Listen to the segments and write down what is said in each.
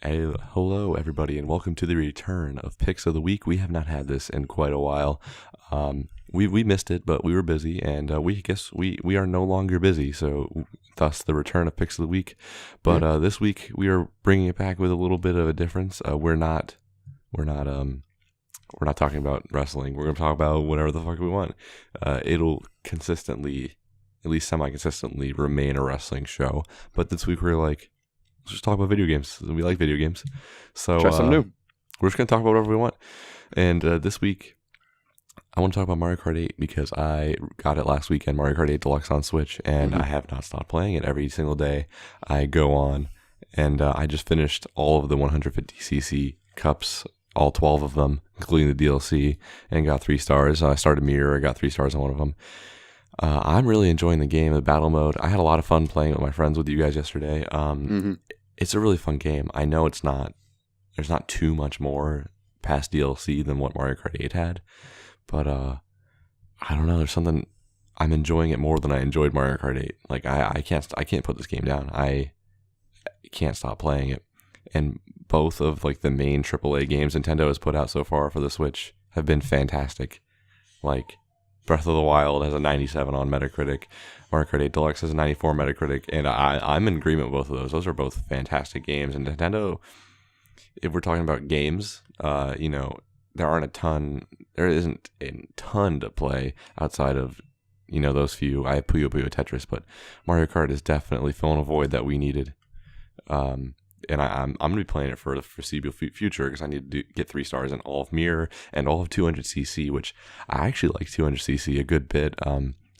Hello, everybody, and welcome to the return of Picks of the Week. We have not had this in quite a while. We missed it, but we were busy, and we are no longer busy. So, thus the return of Picks of the Week. But this week we are bringing it back with a little bit of a difference. We're not talking about wrestling. We're going to talk about whatever the fuck we want. It'll consistently, at least semi-consistently, remain a wrestling show. But this week we're like, let's just talk about video games. We like video games. So try something new. We're just going to talk about whatever we want. And this week, I want to talk about Mario Kart 8 because I got it last weekend, Mario Kart 8 Deluxe on Switch, and I have not stopped playing it. Every single day I go on, and I just finished all of the 150cc cups, all 12 of them, including the DLC, and got 3 stars. I started Mirror, I got 3 stars on one of them. I'm really enjoying the game, the battle mode. I had a lot of fun playing it with my friends, with you guys yesterday. It's a really fun game. I know there's not too much more past DLC than what Mario Kart 8 had, but I don't know. There's something, I'm enjoying it more than I enjoyed Mario Kart 8. Like I can't put this game down. I can't stop playing it. And both of like the main AAA games Nintendo has put out so far for the Switch have been fantastic. Like Breath of the Wild has a 97 on Metacritic. Mario Kart 8 Deluxe has a 94 Metacritic. And I'm in agreement with both of those. Those are both fantastic games. And Nintendo, if we're talking about games, there isn't a ton to play outside of, those few. I have Puyo Puyo Tetris, but Mario Kart is definitely filling a void that we needed. And I'm going to be playing it for the foreseeable future because I need to get 3 stars in all of Mirror and all of 200cc, which I actually like 200cc a good bit.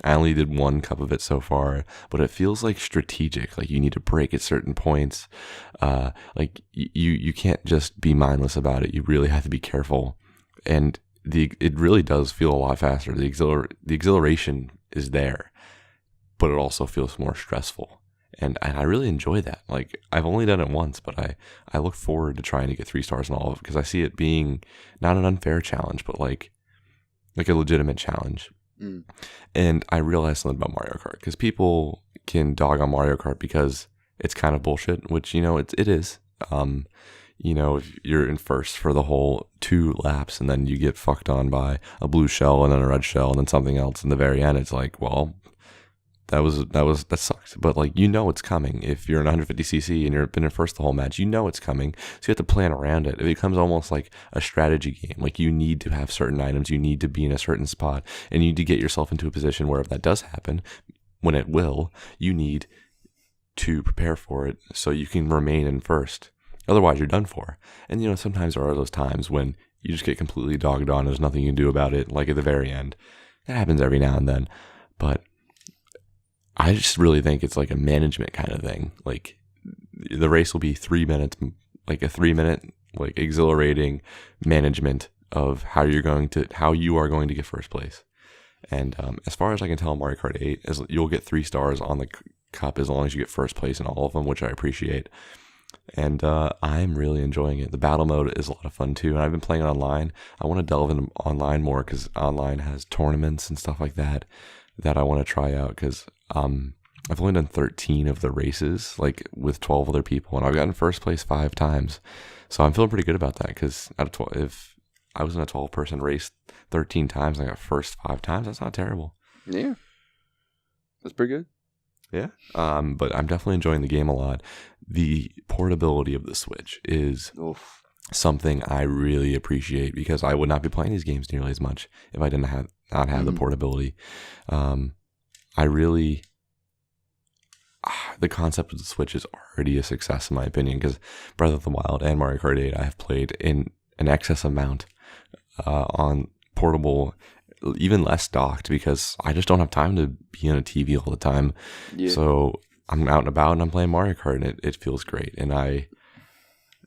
I only did 1 cup of it so far, but it feels like strategic. Like you need to break at certain points. Like you can't just be mindless about it. You really have to be careful. And it really does feel a lot faster. The exhilaration is there, but it also feels more stressful. And I really enjoy that. Like, I've only done it once, but I look forward to trying to get 3 stars in all of it because I see it being not an unfair challenge, but like a legitimate challenge. And I realized something about Mario Kart because people can dog on Mario Kart because it's kind of bullshit, which, it is. If you're in first for the whole 2 laps and then you get fucked on by a blue shell and then a red shell and then something else in the very end, it's like, well, that sucked. But like, it's coming. If you're in 150cc and you've been in first the whole match, it's coming. So you have to plan around it. It becomes almost like a strategy game. Like you need to have certain items, you need to be in a certain spot, and you need to get yourself into a position where if that does happen, when it will, you need to prepare for it so you can remain in first. Otherwise, you're done for. And sometimes there are those times when you just get completely dogged on. There's nothing you can do about it. Like at the very end, that happens every now and then. But I just really think it's like a management kind of thing. Like the race will be 3 minutes, like a 3-minute, like exhilarating management of how you are going to get first place. And as far as I can tell, Mario Kart 8 you'll get 3 stars on the cup as long as you get first place in all of them, which I appreciate. And I'm really enjoying it. The battle mode is a lot of fun too, and I've been playing it online. I want to delve into online more because online has tournaments and stuff like that I want to try out because I've only done 13 of the races, like with 12 other people, and I've gotten first place 5 times. So I'm feeling pretty good about that because if I was in a 12-person race 13 times and I got first 5 times, that's not terrible. Yeah, that's pretty good. Yeah, but I'm definitely enjoying the game a lot. The portability of the Switch is something I really appreciate because I would not be playing these games nearly as much if I didn't not have the portability. The concept of the Switch is already a success in my opinion because Breath of the Wild and Mario Kart 8 I have played in an excess amount on portable, even less docked because I just don't have time to be on a TV all the time. Yeah. So I'm out and about and I'm playing Mario Kart and it feels great. And I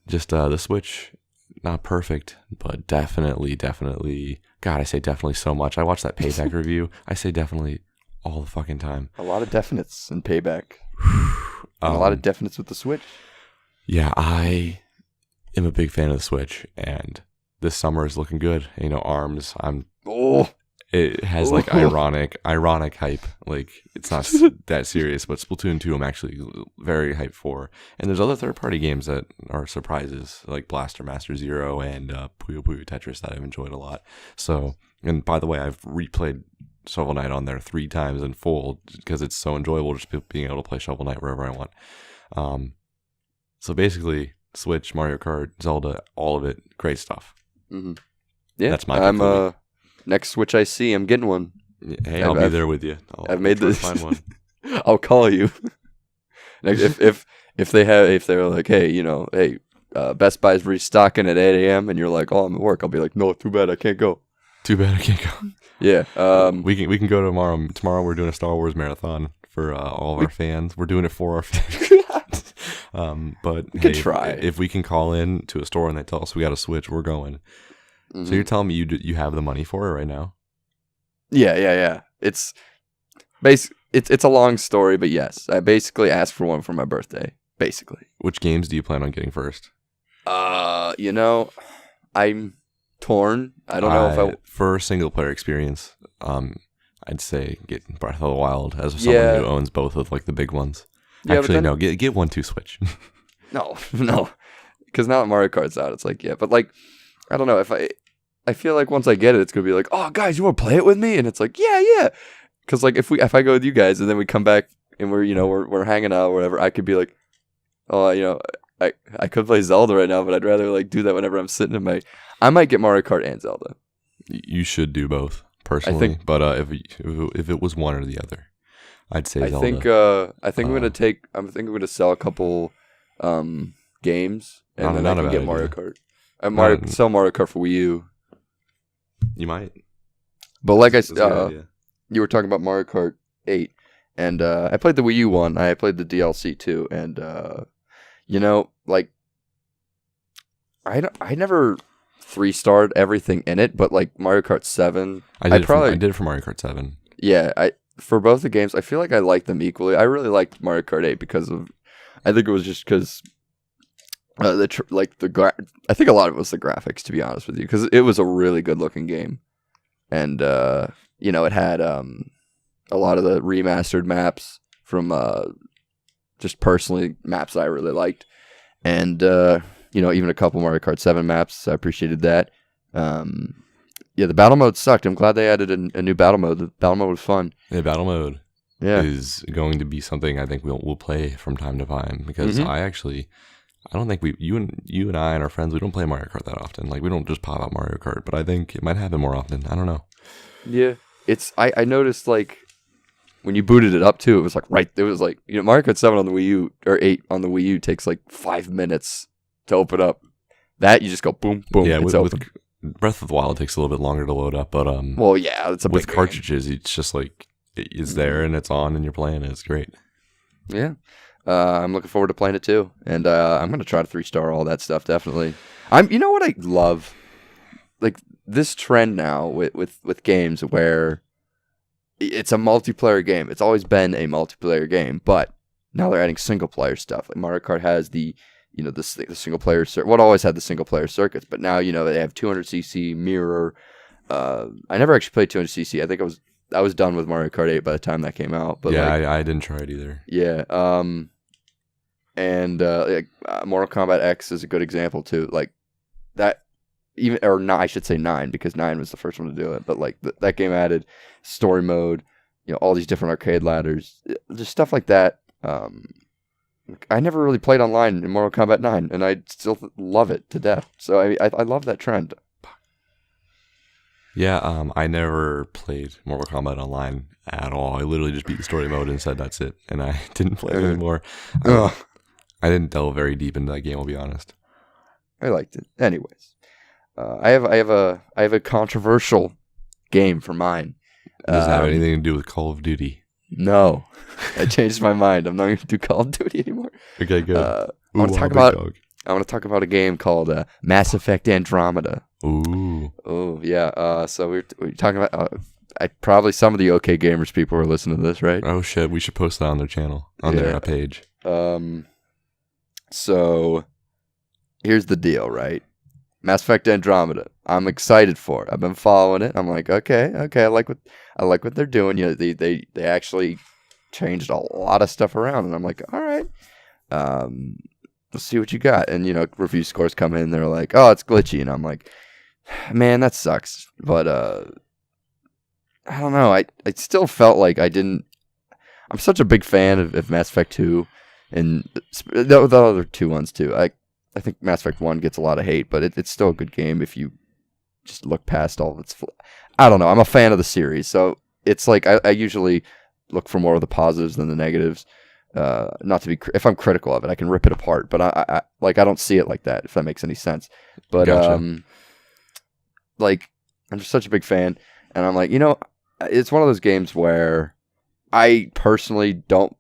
just, the Switch, not perfect, but definitely, God, I say definitely so much. I watched that Payback review. I say definitely all the fucking time. A lot of definites in Payback. And a lot of definites with the Switch. Yeah, I am a big fan of the Switch, and this summer is looking good. ARMS. It has like Ooh. ironic hype. Like it's not that serious, but Splatoon 2 I'm actually very hyped for. And there's other third-party games that are surprises, like Blaster Master Zero and Puyo Puyo Tetris that I've enjoyed a lot. So, and by the way, I've replayed Shovel Knight on there 3 times in full because it's so enjoyable just being able to play Shovel Knight wherever I want. So basically, Switch, Mario Kart, Zelda, all of it, great stuff. Mm-hmm. Yeah, that's my. Next Switch I see, I'm getting one. Hey, I'll be there with you. I've made this. Find one. I'll call you. if they're like, hey, Best Buy's restocking at 8 a.m. and you're like, oh, I'm at work. I'll be like, no, too bad, I can't go. Too bad I can't go. Yeah. We can go tomorrow. Tomorrow we're doing a Star Wars marathon for all of our fans. We're doing it for our fans. But we can try. If we can call in to a store and they tell us we got a Switch, we're going. Mm-hmm. So you're telling me you have the money for it right now? Yeah. It's a long story, but yes, I basically asked for one for my birthday. Basically. Which games do you plan on getting first? I'm torn. I don't know if for a single player experience, I'd say get Breath of the Wild as someone who owns both of like the big ones. Yeah, actually, no, get 1-2 Switch. No, because now that Mario Kart's out, it's like but like I don't know if I feel like once I get it, it's gonna be like, oh guys, you want to play it with me? And it's like yeah, because like if I go with you guys and then we come back and we're hanging out or whatever, I could be like, oh I could play Zelda right now, but I'd rather like do that whenever I'm sitting in I might get Mario Kart and Zelda. You should do both personally, but if it was one or the other, I'd say Zelda. I think I'm gonna sell a couple games and then I can get Mario Kart. Sell Mario Kart for Wii U. You might. But like I said, you were talking about Mario Kart 8, and I played the Wii U one. I played the DLC too, and like I never 3-starred everything in it, but like Mario Kart 7, I did it for Mario Kart 7. Yeah, for both the games, I feel like I liked them equally. I really liked Mario Kart 8 because of, I think it was just because I think a lot of it was the graphics, to be honest with you, because it was a really good looking game, and it had a lot of the remastered maps from just personally maps that I really liked, and even a couple Mario Kart 7 maps. So I appreciated that. The battle mode sucked. I'm glad they added a new battle mode. The battle mode was fun. Yeah, battle mode is going to be something I think we'll play from time to time, because I don't think you and I and our friends, we don't play Mario Kart that often. Like, we don't just pop out Mario Kart, but I think it might happen more often. I don't know. Yeah, I noticed like when you booted it up too, it was like Mario Kart 7 on the Wii U or 8 on the Wii U takes like 5 minutes to open up. That you just go boom boom. Yeah, with Breath of the Wild takes a little bit longer to load up, but it's a with big cartridges, it's just like it's there and it's on and you're playing it. It's great. Yeah. I'm looking forward to playing it too, and I'm gonna try to 3-star all that stuff. Definitely. You know what I love, like this trend now with games where it's a multiplayer game. It's always been a multiplayer game, but now they're adding single player stuff. Like Mario Kart has the single player what always had the single player circuits, but now they have 200cc mirror. I never actually played 200cc. I think I was done with Mario Kart 8 by the time that came out. But I didn't try it either. Yeah. And Mortal Kombat X is a good example too. Like that, I should say 9, because 9 was the first one to do it. But like that game added story mode, all these different arcade ladders, just stuff like that. I never really played online in Mortal Kombat 9, and I still love it to death. So I love that trend. Yeah, I never played Mortal Kombat Online at all. I literally just beat the story mode and said that's it, and I didn't play it anymore. I didn't delve very deep into that game, I'll be honest. I liked it. Anyways, I have a controversial game for mine. Does it have anything to do with Call of Duty? No, I changed my mind. I'm not going to do Call of Duty anymore. Okay, good. I want to talk about a game called Mass Effect Andromeda. Ooh. Oh yeah. So we're talking about. Probably some of the OK Gamers people are listening to this, right? Oh shit! We should post that on their channel, on their page. So here's the deal, right? Mass Effect Andromeda. I'm excited for it. I've been following it. I'm like, okay, I like what they're doing. You know, they actually changed a lot of stuff around, and I'm like, all right, let's see what you got. And you know, review scores come in, they're like, oh, it's glitchy, and I'm like, man, that sucks. But I don't know. I still felt like I didn't. I'm such a big fan of Mass Effect 2, and the other two ones too. I think Mass Effect 1 gets a lot of hate, but it's still a good game if you just look past all of its. I don't know. I'm a fan of the series, so it's like I usually look for more of the positives than the negatives. Not to be, if I'm critical of it, I can rip it apart, but I don't see it like that. If that makes any sense, but Gotcha. like I'm just such a big fan, and I'm like, you know, it's one of those games where I personally don't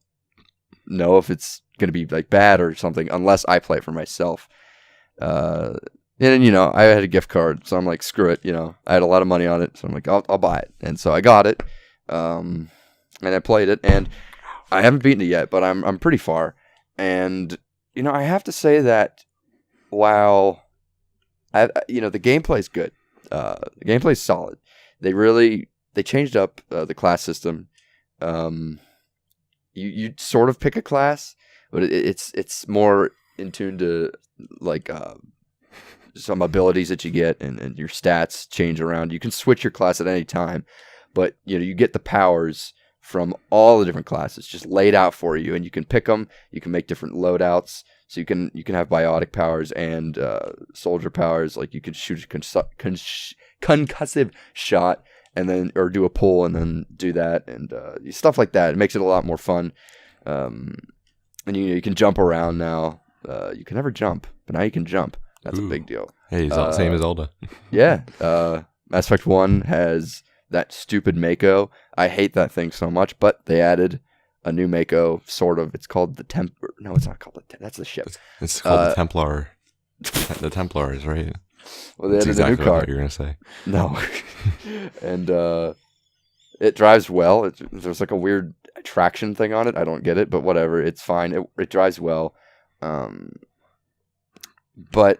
know if it's gonna be like bad or something unless I play it for myself. And you know, I had a gift card, so I'm like, screw it. You know, I had a lot of money on it, so I'm like, I'll buy it, and so I got it. And I played it, and I haven't beaten it yet, but I'm pretty far. And you know, I have to say that while the gameplay's good, the gameplay's solid. They changed up the class system. You sort of pick a class, but it's more in tune to like some abilities that you get, and your stats change around. You can switch your class at any time, but you know, you get the powers from all the different classes just laid out for you, and you can pick them. You can make different loadouts, so you can have biotic powers and soldier powers. Like you could shoot a concussive shot, and then or do a pull and then do that, and stuff like that. It makes it a lot more fun. And you can jump around now. You can never jump, but now you can jump. That's a big deal. Hey, same as Zelda. Yeah. Mass Effect 1 has that stupid Mako. I hate that thing so much, but they added a new Mako, sort of. It's called the No, it's not called the that's the ship. It's called the Templar. The Templars, right? Well, they That's added a new exactly what card. you're going to say. No. And it drives well. There's like a weird traction thing on it. I don't get it, but whatever. It's fine. It drives well. But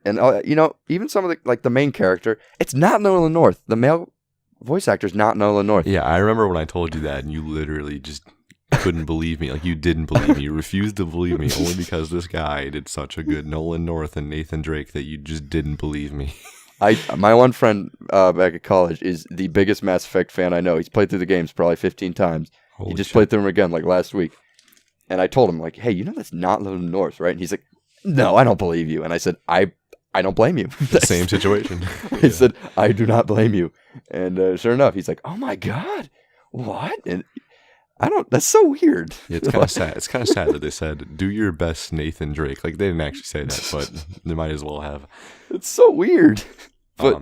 you know, even some of the main character, it's not Nolan North. The male voice actor is not Nolan North. Yeah, I remember when I told you that, and you literally just couldn't believe me. Like, you didn't believe me. You refused to believe me only because this guy did such a good Nolan North and Nathan Drake that you just didn't believe me. My one friend back at college is the biggest Mass Effect fan I know. He's played through the games probably 15 times. Holy he just shit. played through them again like last week. And I told him, like, hey, you know that's not Nolan North, right? And he's like, no, I don't believe you. And I said, I don't blame you. Same situation. I said, I do not blame you. And sure enough, he's like, oh my God, what? And that's so weird. Yeah, it's kind of sad. It's kind of sad that they said, do your best Nathan Drake. Like, they didn't actually say that, but they might as well have. It's so weird. But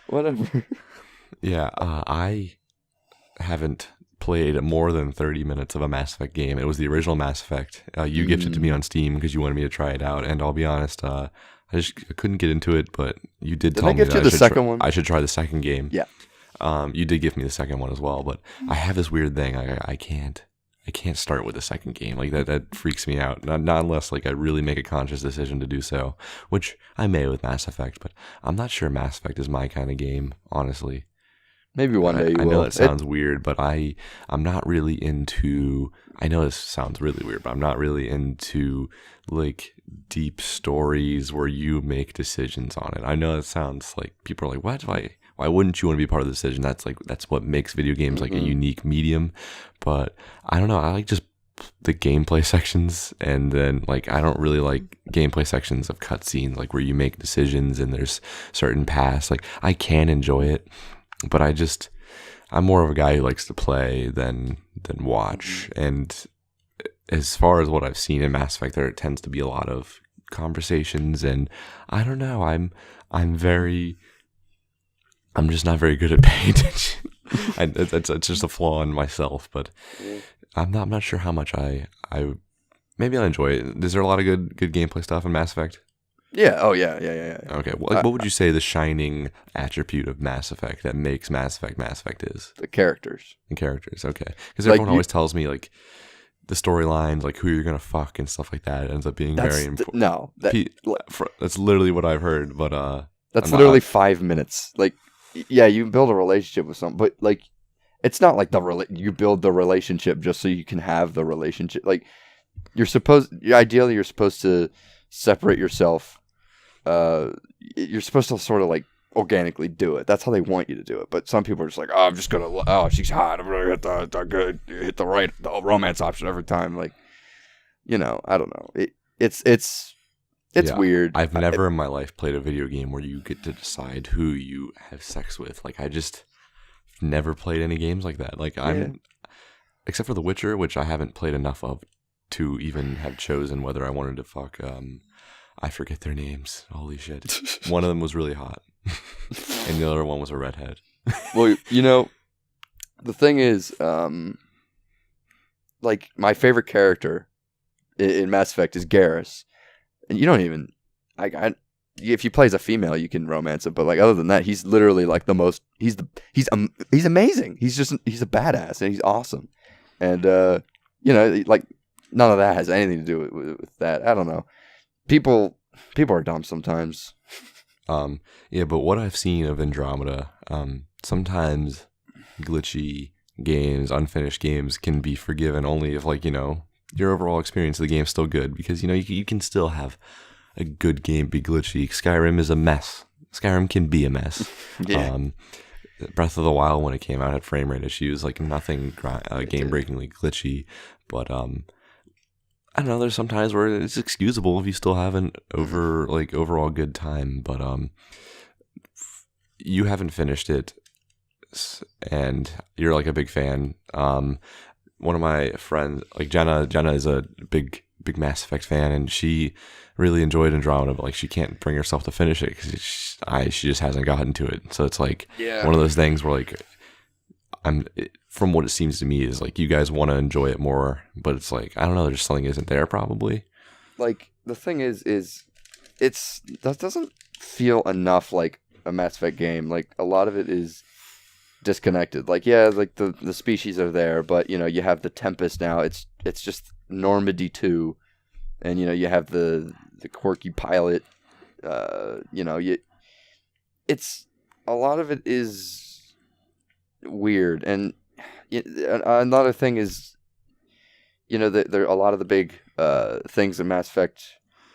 whatever. Yeah, I haven't played more than 30 minutes of a Mass Effect game. It was the original Mass Effect. You gifted it to me on Steam because you wanted me to try it out. And I'll be honest, I couldn't get into it, but you did tell me gift that you the second one? I should try the second game. Yeah. You did give me the second one as well, but I have this weird thing. I can't start with the second game. Like that freaks me out. Not unless like I really make a conscious decision to do so, which I may with Mass Effect, but I'm not sure Mass Effect is my kind of game, honestly. Maybe one day you will. I know that sounds weird, but I'm not really into. I know this sounds really weird, but I'm not really into like deep stories where you make decisions on it. I know it sounds like people are like, "What? Why wouldn't you want to be part of the decision?" That's what makes video games like a unique medium. But I don't know. I like just the gameplay sections, and then like I don't really like gameplay sections of cutscenes, like where you make decisions and there's certain paths. Like I can enjoy it. But I'm more of a guy who likes to play than watch. And as far as what I've seen in Mass Effect, there tends to be a lot of conversations, and I don't know. I'm just not very good at paying attention. It's just a flaw in myself, but I'm not sure how much I maybe I'll enjoy it. Is there a lot of good gameplay stuff in Mass Effect? Yeah. Oh, yeah. Okay. What would you say the shining attribute of Mass Effect that makes Mass Effect is? The characters. The characters. Okay. Because everyone always tells me like the storylines, like who you're gonna fuck and stuff like that, ends up being very important. No, That's literally what I've heard, but that's literally 5 minutes. Like, yeah, you build a relationship with someone, but like, it's not like you build the relationship just so you can have the relationship. Like, ideally, you're supposed to separate yourself. You're supposed to sort of like organically do it. That's how they want you to do it. But some people are just like, oh, I'm just gonna, oh, she's hot. I'm gonna hit the romance option every time. Like, I don't know. It's weird. I've never in my life played a video game where you get to decide who you have sex with. Like, I just never played any games like that. Like, except for The Witcher, which I haven't played enough of to even have chosen whether I wanted to fuck. I forget their names. Holy shit. One of them was really hot. And the other one was a redhead. Well, the thing is, like, my favorite character in Mass Effect is Garrus. And you don't even, if you play as a female, you can romance it. But like, other than that, he's literally like he's amazing. He's a badass and he's awesome. And, like, none of that has anything to do with that. I don't know. People are dumb sometimes. Yeah, but what I've seen of Andromeda, sometimes glitchy games, unfinished games can be forgiven only if, like, your overall experience of the game is still good, because you can still have a good game be glitchy. Skyrim is a mess. Skyrim can be a mess. Yeah. Breath of the Wild, when it came out, had frame rate issues, like nothing game breakingly glitchy, but I don't know, there's some times where it's excusable if you still have an overall good time, but you haven't finished it, and you're like a big fan. One of my friends, like Jenna is a big Mass Effect fan, and she really enjoyed Andromeda, but like she can't bring herself to finish it because she just hasn't gotten to it. So it's like one of those things where, like, from what it seems to me, is like you guys want to enjoy it more, but it's like, I don't know, there's something isn't there probably. Like, the thing is that doesn't feel enough like a Mass Effect game. Like, a lot of it is disconnected. Like, yeah, like the species are there, but you have the Tempest now. It's just Normandy 2, and you have the quirky pilot. It's a lot of it is weird, and another thing is, there a lot of the big things in Mass Effect,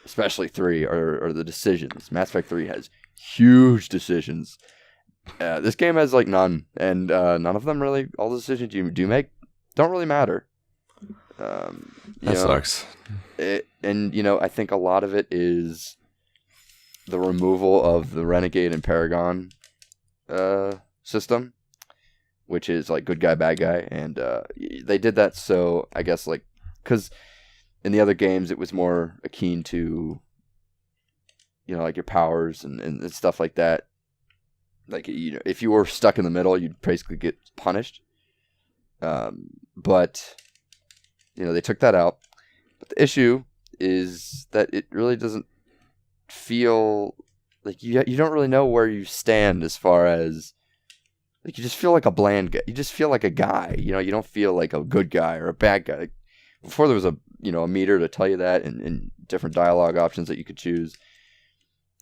especially 3, are the decisions. Mass Effect 3 has huge decisions. This game has like none, and none of them really. All the decisions you do make don't really matter. That sucks. I think a lot of it is the removal of the Renegade and Paragon system, which is like good guy, bad guy, and they did that so, I guess, like, because in the other games it was more akin to, like your powers and stuff like that. Like, if you were stuck in the middle, you'd basically get punished. But they took that out. But the issue is that it really doesn't feel like you don't really know where you stand as far as, like, you just feel like a bland guy. You just feel like a guy. You don't feel like a good guy or a bad guy. Like, before there was a meter to tell you that, and different dialogue options that you could choose.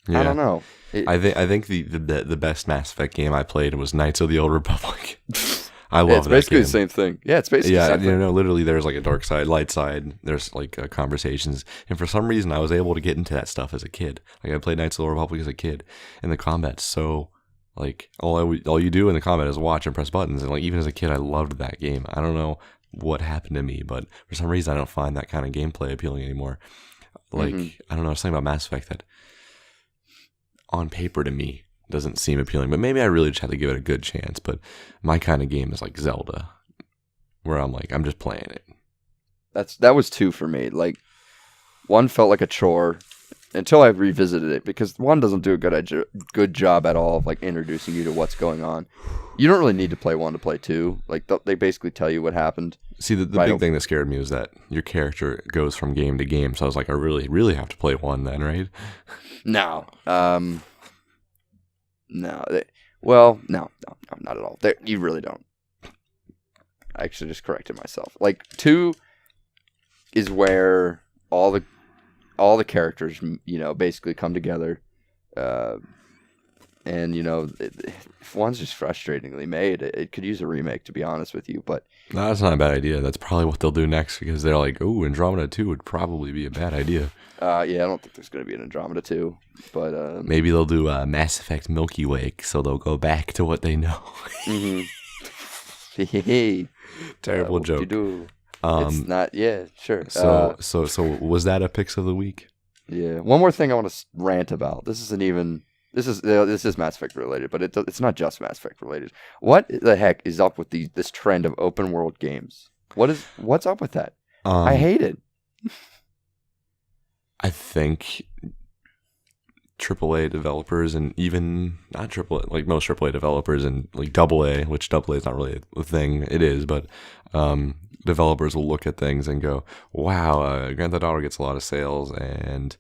Yeah. I don't know. I think the best Mass Effect game I played was Knights of the Old Republic. I love that game. It's basically the same thing. Yeah, it's basically the same thing. Literally, there's like a dark side, light side. There's like conversations, and for some reason, I was able to get into that stuff as a kid. Like, I played Knights of the Old Republic as a kid, and the combat's so, like, all you do in the combat is watch and press buttons, and like, even as a kid, I loved that game. I don't know what happened to me, but for some reason, I don't find that kind of gameplay appealing anymore. Like, I don't know, something about Mass Effect that, on paper to me, doesn't seem appealing, but maybe I really just have to give it a good chance. But my kind of game is like Zelda, where I'm like, I'm just playing it. That was 2 for me. Like, 1 felt like a chore until I revisited it, because 1 doesn't do a good job at all of like introducing you to what's going on. You don't really need to play 1 to play 2. Like, they basically tell you what happened. See, the big thing that scared me was that your character goes from game to game. So I was like, I really, really have to play 1 then, right? No. No. No, not at all. You really don't. I actually just corrected myself. Like, 2 is where all the characters, basically come together. And if one's just frustratingly made, it could use a remake, to be honest with you. But No, that's not a bad idea. That's probably what they'll do next because they're like, "Oh, Andromeda 2 would probably be a bad idea." I don't think there's going to be an Andromeda 2. But Maybe they'll do Mass Effect Milky Way, so they'll go back to what they know. Terrible joke. It's not. Yeah, sure. So was that a picks of the week? Yeah. One more thing I want to rant about. This is Mass Effect related, but it's not just Mass Effect related. What the heck is up with this trend of open world games? What's up with that? I hate it. I think AAA developers and even not AAA, like most AAA developers and like AA, which AA is not really a thing. It is, but developers will look at things and go, "Wow, Grand Theft Auto gets a lot of sales, and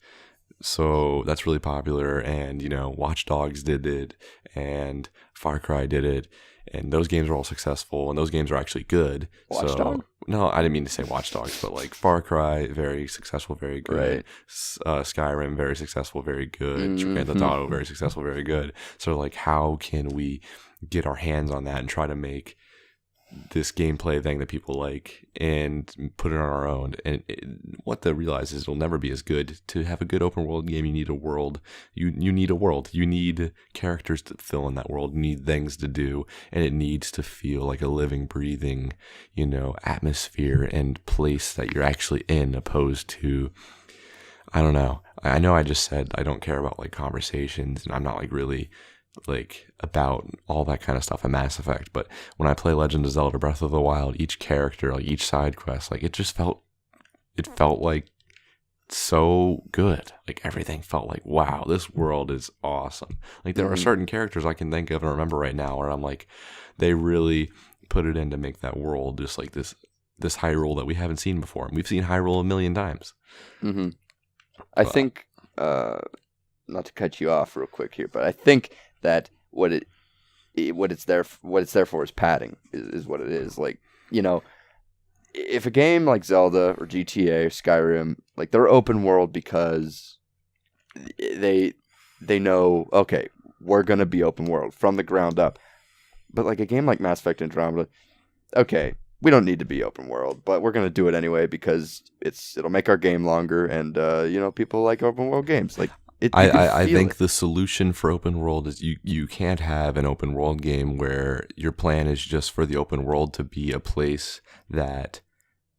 so that's really popular." And Watch Dogs did it, and Far Cry did it, and those games are all successful, and those games are actually good. Watchdog? No, I didn't mean to say Watch Dogs, but like Far Cry, very successful, very good. Right. Skyrim, very successful, very good. Grand Theft Auto, very successful, very good. So like, how can we get our hands on that and try to make this gameplay thing that people like and put it on our own? And what they realize is it'll never be as good. To have a good open world game, you need a world. You need a world. You need characters to fill in that world. You need things to do, and it needs to feel like a living, breathing, atmosphere and place that you're actually in, opposed to, I don't know. I know I just said I don't care about like conversations, and I'm not like really like about all that kind of stuff in Mass Effect, but when I play Legend of Zelda Breath of the Wild, each character, like each side quest, like it felt like so good. Like everything felt like, wow, this world is awesome. Like there are certain characters I can think of and remember right now where I'm like, they really put it in to make that world just like this Hyrule that we haven't seen before. And we've seen Hyrule a million times. I think, not to cut you off real quick here, but I think that what it's there for is padding is what it is. Like, if a game like Zelda or GTA or Skyrim, like they're open world because they know, okay, we're going to be open world from the ground up. But like a game like Mass Effect Andromeda, okay, we don't need to be open world, but we're going to do it anyway because it'll make our game longer, and people like open world games. Like I think the solution for open world is you can't have an open world game where your plan is just for the open world to be a place that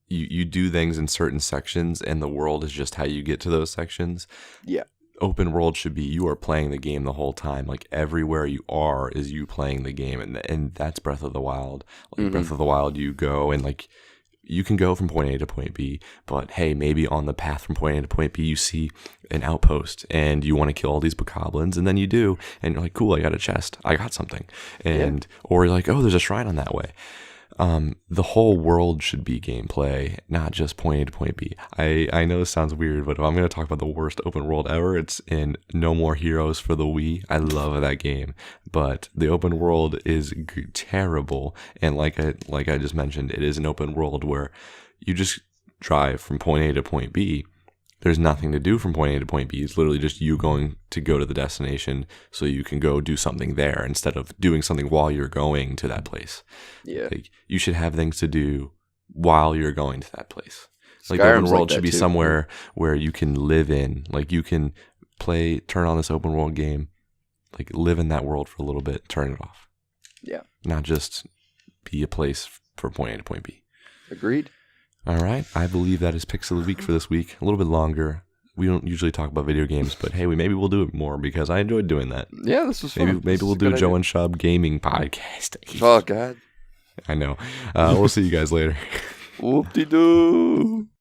you do things in certain sections and the world is just how you get to those sections. Yeah. Open world should be you are playing the game the whole time. Like everywhere you are is you playing the game, and that's Breath of the Wild. Like Breath of the Wild, you go and like you can go from point A to point B, but hey, maybe on the path from point A to point B, you see an outpost and you want to kill all these bokoblins, and then you do, and you're like, cool, I got a chest, I got something. And or you're like, oh, there's a shrine on that way. The whole world should be gameplay, not just point A to point B. I know this sounds weird, but if I'm going to talk about the worst open world ever, it's in No More Heroes for the Wii. I love that game, but the open world is terrible. And like I just mentioned, it is an open world where you just drive from point A to point B. There's nothing to do from point A to point B. It's literally just you going to go to the destination so you can go do something there instead of doing something while you're going to that place. Yeah. Like, you should have things to do while you're going to that place. Like Skyrim's the open world like that should be too. somewhere where you can live in. Like you can turn on this open world game, like live in that world for a little bit, turn it off. Yeah. Not just be a place for point A to point B. Agreed. All right. I believe that is Picks of the Week for this week. A little bit longer. We don't usually talk about video games, but hey, maybe we'll do it more because I enjoyed doing that. Yeah, this was fun. Maybe we'll do a Joe and Shub gaming podcast. Oh, God. I know. We'll see you guys later. Whoop-de-doo.